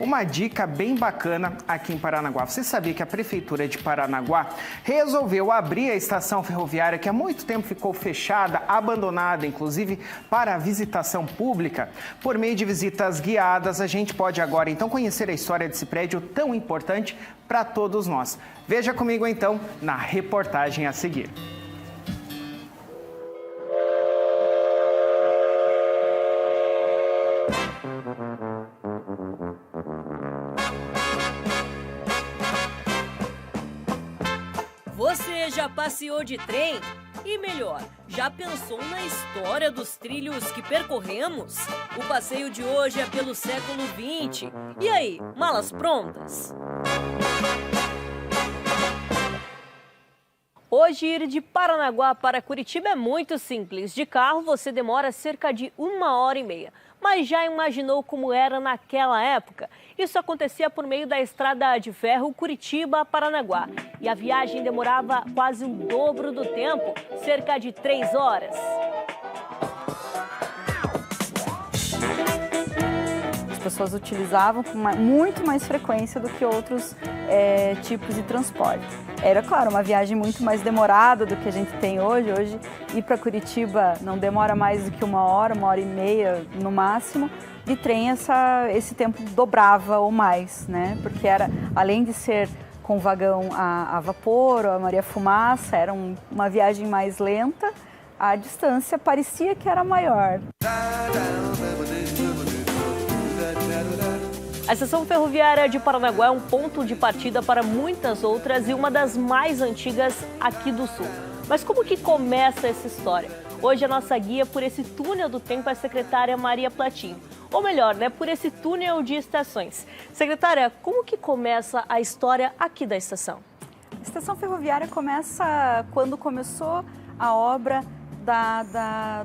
Uma dica bem bacana aqui em Paranaguá. Você sabia que a Prefeitura de Paranaguá resolveu abrir a estação ferroviária que há muito tempo ficou fechada, abandonada, inclusive para a visitação pública? Por meio de visitas guiadas, a gente pode agora então conhecer a história desse prédio tão importante para todos nós. Veja comigo então na reportagem a seguir. Você já passeou de trem? E melhor, já pensou na história dos trilhos que percorremos? O passeio de hoje é pelo século XX. E aí, malas prontas? Hoje, ir de Paranaguá para Curitiba é muito simples. De carro, você demora cerca de 1h30. Mas já imaginou como era naquela época? Isso acontecia por meio da estrada de ferro Curitiba-Paranaguá. E a viagem demorava quase o dobro do tempo, cerca de 3 horas. As pessoas utilizavam com muito mais frequência do que outros tipos de transporte. Era, claro, uma viagem muito mais demorada do que a gente tem hoje. Hoje, ir para Curitiba não demora mais do que 1h30 no máximo. De trem, esse tempo dobrava ou mais, né? Porque era, além de ser com vagão a vapor ou a Maria-Fumaça, era uma viagem mais lenta, a distância parecia que era maior. A estação ferroviária de Paranaguá é um ponto de partida para muitas outras e uma das mais antigas aqui do Sul. Mas como que começa essa história? Hoje a nossa guia por esse túnel do tempo é a secretária Maria Platinho. Ou melhor, por esse túnel de estações. Secretária, como que começa a história aqui da estação? A estação ferroviária começa quando começou a obra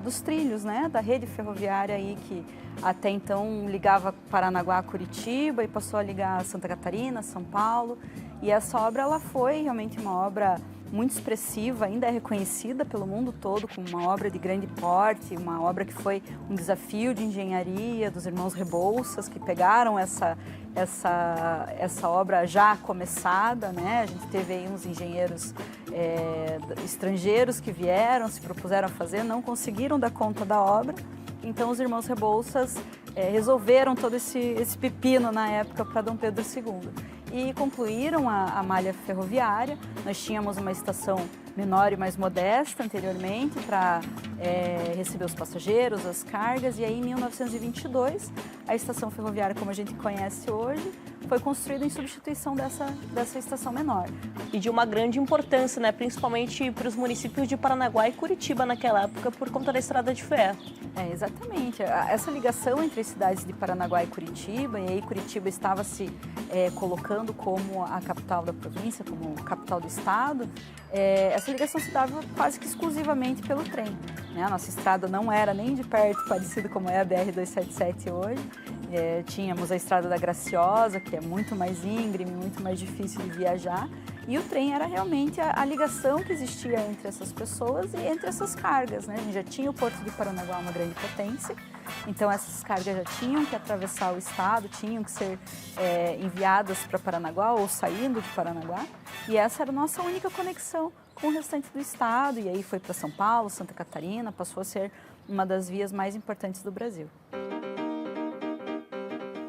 dos trilhos, né? Da rede ferroviária aí que até então ligava Paranaguá a Curitiba e passou a ligar Santa Catarina, São Paulo. E essa obra ela foi realmente uma obra muito expressiva, ainda é reconhecida pelo mundo todo como uma obra de grande porte, uma obra que foi um desafio de engenharia dos irmãos Rebouças, que pegaram essa obra já começada, né? A gente teve aí uns engenheiros estrangeiros que vieram, se propuseram a fazer, não conseguiram dar conta da obra. Então os irmãos Rebouças resolveram todo esse pepino na época para Dom Pedro II. E concluíram a malha ferroviária. Nós tínhamos uma estação menor e mais modesta anteriormente para receber os passageiros, as cargas. E aí, em 1922, a estação ferroviária, como a gente conhece hoje, foi construída em substituição dessa estação menor. E de uma grande importância, principalmente para os municípios de Paranaguá e Curitiba naquela época, por conta da estrada de ferro. Exatamente. Essa ligação entre as cidades de Paranaguá e Curitiba, e aí Curitiba estava se colocando como a capital da província, como capital do estado, essa ligação se dava quase que exclusivamente pelo trem, né? A nossa estrada não era nem de perto parecida como é a BR-277 hoje. Tínhamos a Estrada da Graciosa, que é muito mais íngreme, muito mais difícil de viajar. E o trem era realmente a ligação que existia entre essas pessoas e entre essas cargas, né? A gente já tinha o Porto de Paranaguá, uma grande potência, então essas cargas já tinham que atravessar o estado, tinham que ser enviadas para Paranaguá ou saindo de Paranaguá. E essa era a nossa única conexão com o restante do estado. E aí foi para São Paulo, Santa Catarina, passou a ser uma das vias mais importantes do Brasil.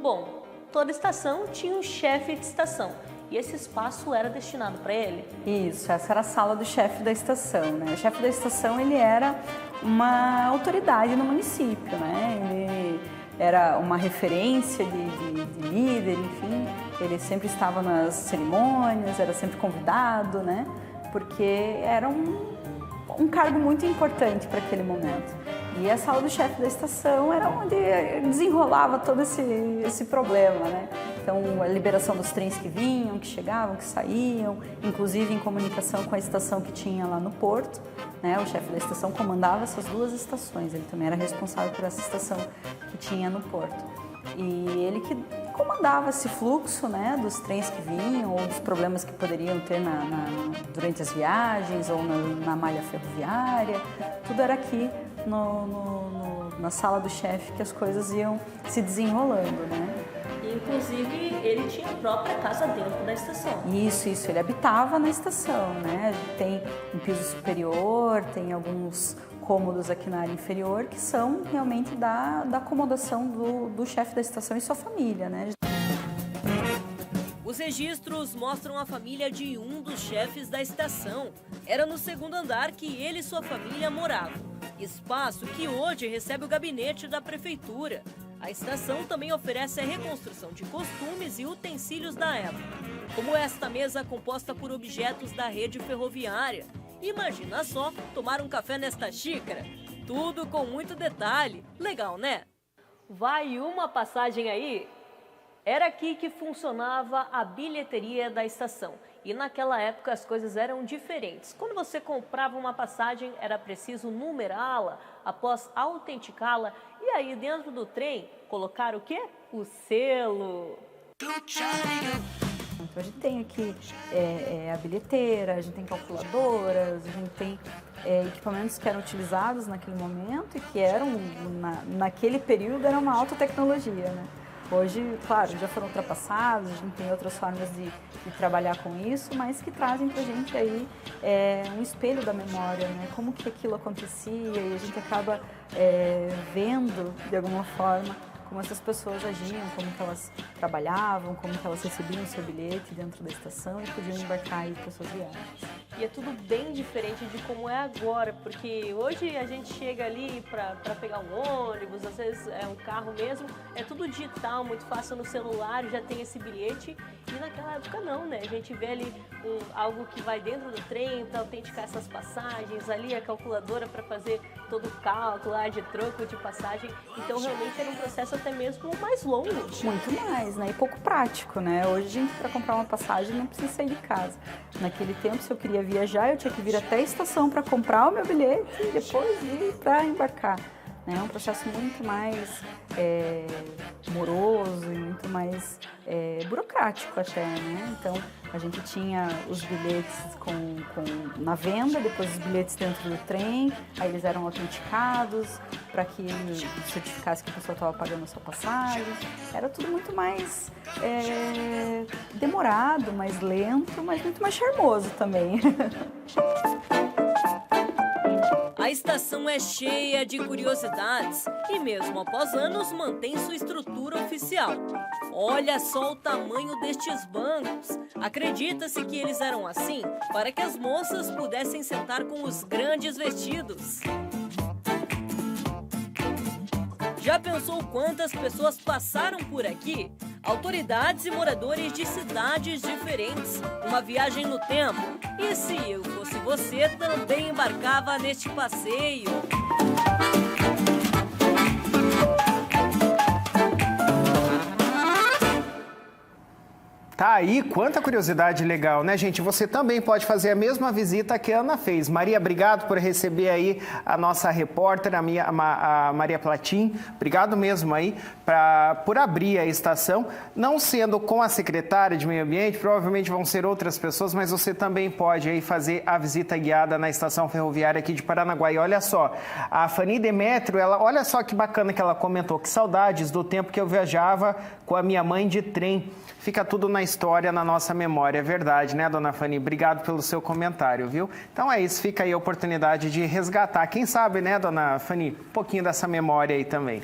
Bom, toda estação tinha um chefe de estação. E esse espaço era destinado para ele? Isso, essa era a sala do chefe da estação, né? O chefe da estação, ele era uma autoridade no município, né? Ele era uma referência de líder, enfim. Ele sempre estava nas cerimônias, era sempre convidado, né? Porque era um cargo muito importante para aquele momento. E a sala do chefe da estação era onde desenrolava todo esse problema, né? Então, a liberação dos trens que vinham, que chegavam, que saíam, inclusive em comunicação com a estação que tinha lá no porto, né? O chefe da estação comandava essas duas estações, ele também era responsável por essa estação que tinha no porto. E ele que comandava esse fluxo, né, dos trens que vinham ou dos problemas que poderiam ter durante as viagens ou na malha ferroviária. Tudo era aqui na sala do chefe que as coisas iam se desenrolando, né? E inclusive, ele tinha a própria casa dentro da estação. Isso, ele habitava na estação, né? Tem um piso superior, tem alguns cômodos aqui na área inferior que são realmente da acomodação do chefe da estação e sua família, né? Os registros mostram a família de um dos chefes da estação. Era no segundo andar que ele e sua família moravam. Espaço que hoje recebe o gabinete da prefeitura. A estação também oferece a reconstrução de costumes e utensílios da época, como esta mesa composta por objetos da rede ferroviária. Imagina só tomar um café nesta xícara. Tudo com muito detalhe. Legal, né? Vai uma passagem aí? Era aqui que funcionava a bilheteria da estação. E naquela época as coisas eram diferentes. Quando você comprava uma passagem, era preciso numerá-la, após autenticá-la. E aí dentro do trem, colocar o quê? O selo. Então a gente tem aqui a bilheteira, a gente tem calculadoras, a gente tem equipamentos que eram utilizados naquele momento e que eram, naquele período, era uma alta tecnologia, né? Hoje, claro, já foram ultrapassados, a gente tem outras formas de trabalhar com isso, mas que trazem pra gente aí um espelho da memória, né? Como que aquilo acontecia e a gente acaba vendo, de alguma forma, como essas pessoas agiam, como que elas trabalhavam, como que elas recebiam o seu bilhete dentro da estação e podiam embarcar aí para suas viagens. E é tudo bem diferente de como é agora, porque hoje a gente chega ali para pegar um ônibus, às vezes é um carro mesmo, é tudo digital, muito fácil no celular, já tem esse bilhete. E naquela época não, né? A gente vê ali algo que vai dentro do trem para autenticar essas passagens, ali a calculadora para fazer todo o cálculo de troco de passagem. Então realmente era um processo até mesmo mais longo. Muito mais, né? E pouco prático, né? Hoje a gente, para comprar uma passagem, não precisa sair de casa. Naquele tempo, se eu queria viajar, eu tinha que vir até a estação para comprar o meu bilhete e depois ir para embarcar. É um processo muito mais moroso e muito mais burocrático até, né? Então, a gente tinha os bilhetes na venda, depois os bilhetes dentro do trem, aí eles eram autenticados para que ele certificasse que a pessoa estava pagando a sua passagem. Era tudo muito mais demorado, mais lento, mas muito mais charmoso também. A estação é cheia de curiosidades e mesmo após anos mantém sua estrutura oficial. Olha só o tamanho destes bancos. Acredita-se que eles eram assim para que as moças pudessem sentar com os grandes vestidos. Já pensou quantas pessoas passaram por aqui? Autoridades e moradores de cidades diferentes. Uma viagem no tempo. E se eu fosse você, também embarcava neste passeio. Tá aí, quanta curiosidade legal, né, gente? Você também pode fazer a mesma visita que a Ana fez. Maria, obrigado por receber aí a nossa repórter, a Maria Platin. Obrigado mesmo aí por abrir a estação. Não sendo com a secretária de Meio Ambiente, provavelmente vão ser outras pessoas, mas você também pode aí fazer a visita guiada na estação ferroviária aqui de Paranaguá. E olha só, a Fanny Demétrio, olha só que bacana que ela comentou, que saudades do tempo que eu viajava com a minha mãe de trem. Fica tudo na história, na nossa memória, é verdade, né, dona Fanny? Obrigado pelo seu comentário, viu? Então é isso, fica aí a oportunidade de resgatar. Quem sabe, né, dona Fanny, um pouquinho dessa memória aí também.